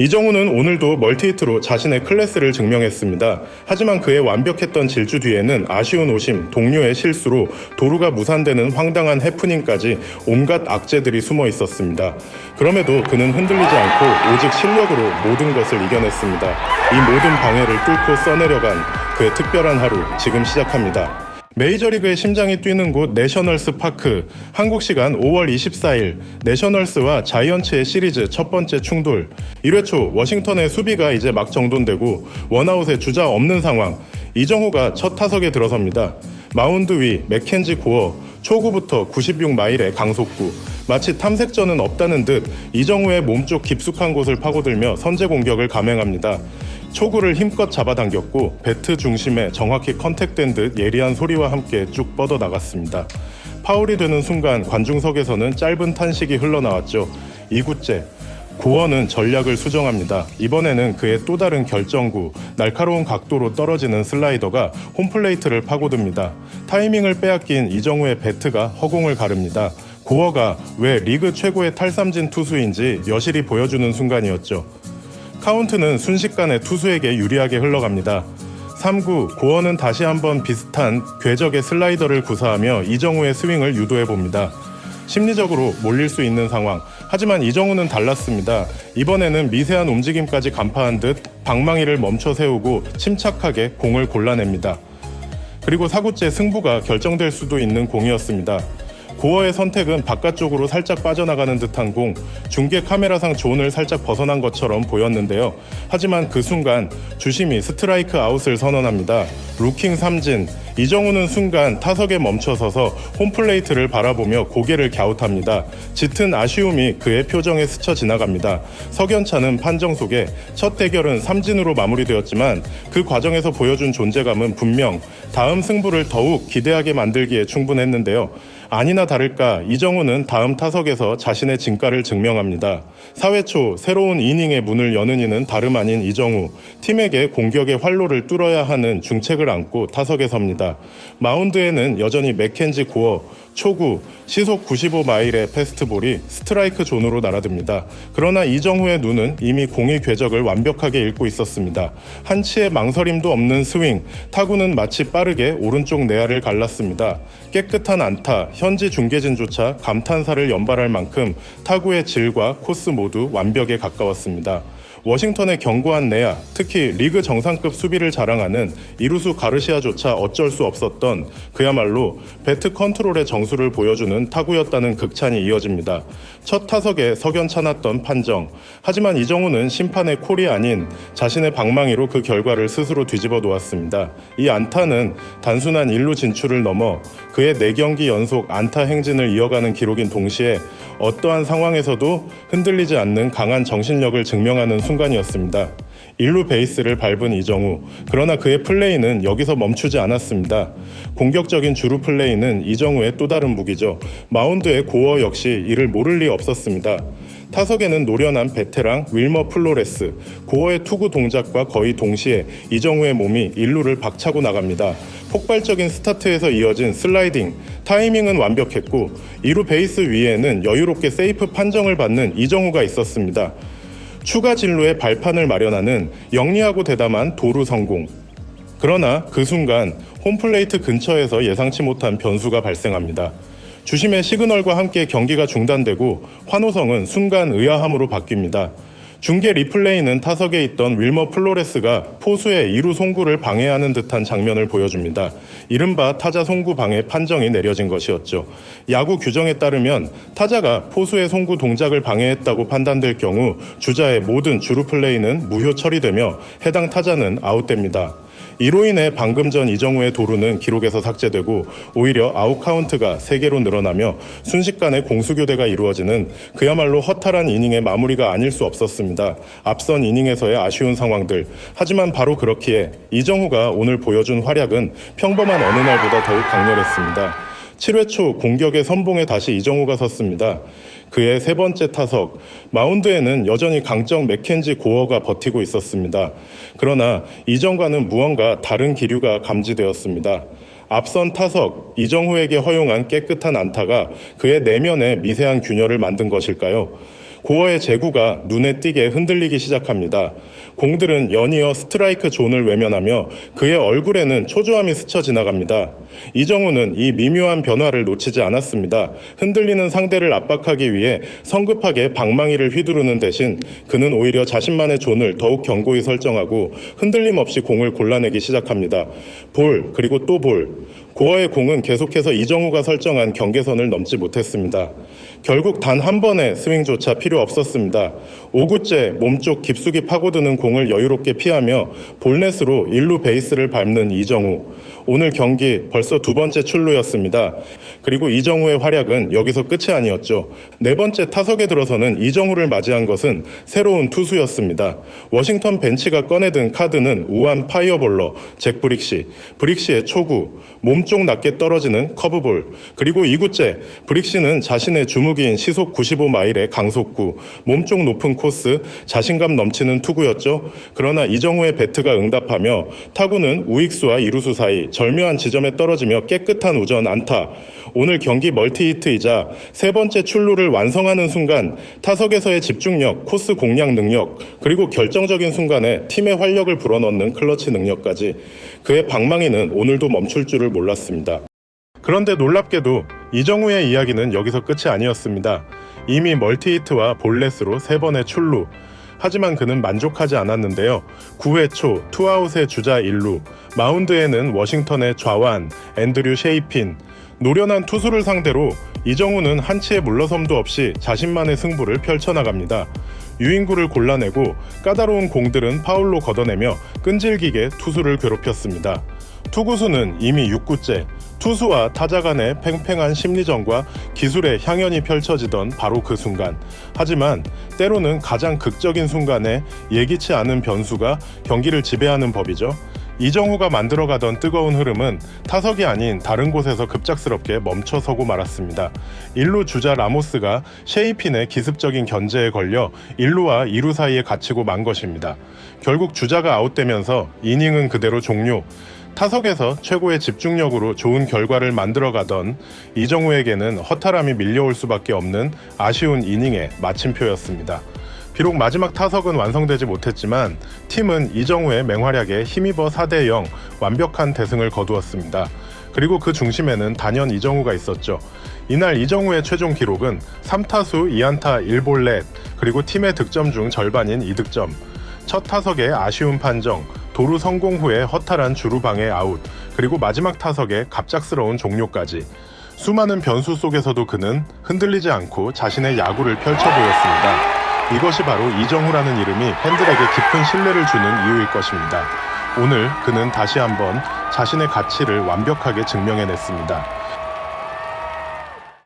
이정우는 오늘도 멀티히트로 자신의 클래스를 증명했습니다. 하지만 그의 완벽했던 질주 뒤에는 아쉬운 오심, 동료의 실수로 도루가 무산되는 황당한 해프닝까지 온갖 악재들이 숨어 있었습니다. 그럼에도 그는 흔들리지 않고 오직 실력으로 모든 것을 이겨냈습니다. 이 모든 방해를 뚫고 써내려간 그의 특별한 하루, 지금 시작합니다. 메이저리그의 심장이 뛰는 곳 내셔널스 파크, 한국 시간 5월 24일 내셔널스와 자이언츠의 시리즈 첫 번째 충돌. 1회 초 워싱턴의 수비가 이제 막 정돈되고 원아웃에 주자 없는 상황. 이정우가 첫 타석에 들어섭니다. 마운드 위 맥켄지 고어, 초구부터 96마일의 강속구. 마치 탐색전은 없다는 듯 이정우의 몸쪽 깊숙한 곳을 파고들며 선제 공격을 감행합니다. 초구를 힘껏 잡아당겼고 배트 중심에 정확히 컨택된 듯 예리한 소리와 함께 쭉 뻗어나갔습니다. 파울이 되는 순간 관중석에서는 짧은 탄식이 흘러나왔죠. 2구째. 고어는 전략을 수정합니다. 이번에는 그의 또 다른 결정구, 날카로운 각도로 떨어지는 슬라이더가 홈플레이트를 파고듭니다. 타이밍을 빼앗긴 이정우의 배트가 허공을 가릅니다. 고어가 왜 리그 최고의 탈삼진 투수인지 여실히 보여주는 순간이었죠. 카운트는 순식간에 투수에게 유리하게 흘러갑니다. 3구, 고어는 다시 한번 비슷한 궤적의 슬라이더를 구사하며 이정우의 스윙을 유도해봅니다. 심리적으로 몰릴 수 있는 상황. 하지만 이정우는 달랐습니다. 이번에는 미세한 움직임까지 간파한 듯 방망이를 멈춰 세우고 침착하게 공을 골라냅니다. 그리고 4구째 승부가 결정될 수도 있는 공이었습니다. 고어의 선택은 바깥쪽으로 살짝 빠져나가는 듯한 공, 중계 카메라상 존을 살짝 벗어난 것처럼 보였는데요. 하지만 그 순간 주심이 스트라이크 아웃을 선언합니다. 루킹 삼진. 이정우는 순간 타석에 멈춰서서 홈플레이트를 바라보며 고개를 갸웃합니다. 짙은 아쉬움이 그의 표정에 스쳐 지나갑니다. 석연찮은 판정 속에 첫 대결은 삼진으로 마무리되었지만 그 과정에서 보여준 존재감은 분명 다음 승부를 더욱 기대하게 만들기에 충분했는데요. 아니나 다를까 이정우는 다음 타석에서 자신의 진가를 증명합니다. 4회 초 새로운 이닝의 문을 여는 이는 다름 아닌 이정우. 팀에게 공격의 활로를 뚫어야 하는 중책을 안고 타석에 섭니다. 마운드에는 여전히 맥켄지 고어, 초구, 시속 95마일의 패스트볼이 스트라이크 존으로 날아듭니다. 그러나 이정우의 눈은 이미 공의 궤적을 완벽하게 읽고 있었습니다. 한치의 망설임도 없는 스윙, 타구는 마치 빠르게 오른쪽 내야를 갈랐습니다. 깨끗한 안타, 현지 중계진조차 감탄사를 연발할 만큼 타구의 질과 코스 모두 완벽에 가까웠습니다. 워싱턴의 견고한 내야, 특히 리그 정상급 수비를 자랑하는 이루수 가르시아조차 어쩔 수 없었던 그야말로 배트 컨트롤의 정수를 보여주는 타구였다는 극찬이 이어집니다. 첫 타석에 석연찮았던 판정. 하지만 이정우는 심판의 콜이 아닌 자신의 방망이로 그 결과를 스스로 뒤집어 놓았습니다. 이 안타는 단순한 1루 진출을 넘어 그의 4경기 연속 안타 행진을 이어가는 기록인 동시에 어떠한 상황에서도 흔들리지 않는 강한 정신력을 증명하는 순간이었습니다. 1루 베이스를 밟은 이정우. 그러나 그의 플레이는 여기서 멈추지 않았습니다. 공격적인 주루 플레이는 이정우의 또 다른 무기죠. 마운드의 고어 역시 이를 모를 리 없었습니다. 타석에는 노련한 베테랑 윌머 플로레스. 고어의 투구 동작과 거의 동시에 이정우의 몸이 1루를 박차고 나갑니다. 폭발적인 스타트에서 이어진 슬라이딩, 타이밍은 완벽했고 2루 베이스 위에는 여유롭게 세이프 판정을 받는 이정우가 있었습니다. 추가 진루의 발판을 마련하는 영리하고 대담한 도루 성공. 그러나 그 순간 홈플레이트 근처에서 예상치 못한 변수가 발생합니다. 주심의 시그널과 함께 경기가 중단되고 환호성은 순간 의아함으로 바뀝니다. 중계 리플레이는 타석에 있던 윌머 플로레스가 포수의 2루 송구를 방해하는 듯한 장면을 보여줍니다. 이른바 타자 송구 방해 판정이 내려진 것이었죠. 야구 규정에 따르면 타자가 포수의 송구 동작을 방해했다고 판단될 경우 주자의 모든 주루 플레이는 무효 처리되며 해당 타자는 아웃됩니다. 이로 인해 방금 전 이정우의 도루는 기록에서 삭제되고 오히려 아웃 카운트가 3개로 늘어나며 순식간에 공수교대가 이루어지는 그야말로 허탈한 이닝의 마무리가 아닐 수 없었습니다. 앞선 이닝에서의 아쉬운 상황들. 하지만 바로 그렇기에 이정우가 오늘 보여준 활약은 평범한 어느 날보다 더욱 강렬했습니다. 7회 초 공격의 선봉에 다시 이정우가 섰습니다. 그의 3번째 타석, 마운드에는 여전히 강적 맥켄지 고어가 버티고 있었습니다. 그러나 이전과는 무언가 다른 기류가 감지되었습니다. 앞선 타석, 이정후에게 허용한 깨끗한 안타가 그의 내면에 미세한 균열을 만든 것일까요? 고어의 제구가 눈에 띄게 흔들리기 시작합니다. 공들은 연이어 스트라이크 존을 외면하며 그의 얼굴에는 초조함이 스쳐 지나갑니다. 이정우는 이 미묘한 변화를 놓치지 않았습니다. 흔들리는 상대를 압박하기 위해 성급하게 방망이를 휘두르는 대신 그는 오히려 자신만의 존을 더욱 견고히 설정하고 흔들림 없이 공을 골라내기 시작합니다. 볼, 그리고 또 볼. 고어의 공은 계속해서 이정우가 설정한 경계선을 넘지 못했습니다. 결국 단 한 번의 스윙조차 필요 없었습니다. 5구째 몸쪽 깊숙이 파고드는 공을 여유롭게 피하며 볼넷으로 1루 베이스를 밟는 이정우. 오늘 경기 벌써 두 번째 출루였습니다. 그리고 이정우의 활약은 여기서 끝이 아니었죠. 네 번째 타석에 들어서는 이정우를 맞이한 것은 새로운 투수였습니다. 워싱턴 벤치가 꺼내든 카드는 우한 파이어볼러 잭 브릭시, 브릭시의 초구, 몸쪽 낮게 떨어지는 커브볼, 그리고 2구째 브릭시는 자신의 주무기인 시속 95마일의 강속구, 몸쪽 높은 코스, 자신감 넘치는 투구였죠. 그러나 이정우의 배트가 응답하며 타구는 우익수와 이루수 사이 절묘한 지점에 떨어지며 깨끗한 우전 안타. 오늘 경기 멀티히트이자 세 번째 출루를 완성하는 순간 타석에서의 집중력, 코스 공략 능력, 그리고 결정적인 순간에 팀의 활력을 불어넣는 클러치 능력까지 그의 방망이는 오늘도 멈출 줄을 몰랐습니다. 그런데 놀랍게도 이정우의 이야기는 여기서 끝이 아니었습니다. 이미 멀티히트와 볼넷으로 세 번의 출루. 하지만 그는 만족하지 않았는데요. 9회 초 투아웃의 주자 1루, 마운드에는 워싱턴의 좌완, 앤드류 셰이핀. 노련한 투수를 상대로 이정우는 한치의 물러섬도 없이 자신만의 승부를 펼쳐나갑니다. 유인구를 골라내고 까다로운 공들은 파울로 걷어내며 끈질기게 투수를 괴롭혔습니다. 투구수는 이미 6구째, 투수와 타자 간의 팽팽한 심리전과 기술의 향연이 펼쳐지던 바로 그 순간. 하지만 때로는 가장 극적인 순간에 예기치 않은 변수가 경기를 지배하는 법이죠. 이정우가 만들어가던 뜨거운 흐름은 타석이 아닌 다른 곳에서 급작스럽게 멈춰서고 말았습니다. 1루 주자 라모스가 셰이핀의 기습적인 견제에 걸려 1루와 2루 사이에 갇히고 만 것입니다. 결국 주자가 아웃되면서 이닝은 그대로 종료. 타석에서 최고의 집중력으로 좋은 결과를 만들어가던 이정우에게는 허탈함이 밀려올 수밖에 없는 아쉬운 이닝의 마침표였습니다. 비록 마지막 타석은 완성되지 못했지만 팀은 이정우의 맹활약에 힘입어 4대0 완벽한 대승을 거두었습니다. 그리고 그 중심에는 단연 이정우가 있었죠. 이날 이정우의 최종 기록은 3타수 2안타 1볼넷, 그리고 팀의 득점 중 절반인 2득점. 첫 타석의 아쉬운 판정, 도루 성공 후에 허탈한 주루방해 아웃, 그리고 마지막 타석의 갑작스러운 종료까지. 수많은 변수 속에서도 그는 흔들리지 않고 자신의 야구를 펼쳐 보였습니다. 이것이 바로 이정우라는 이름이 팬들에게 깊은 신뢰를 주는 이유일 것입니다. 오늘 그는 다시 한번 자신의 가치를 완벽하게 증명해냈습니다.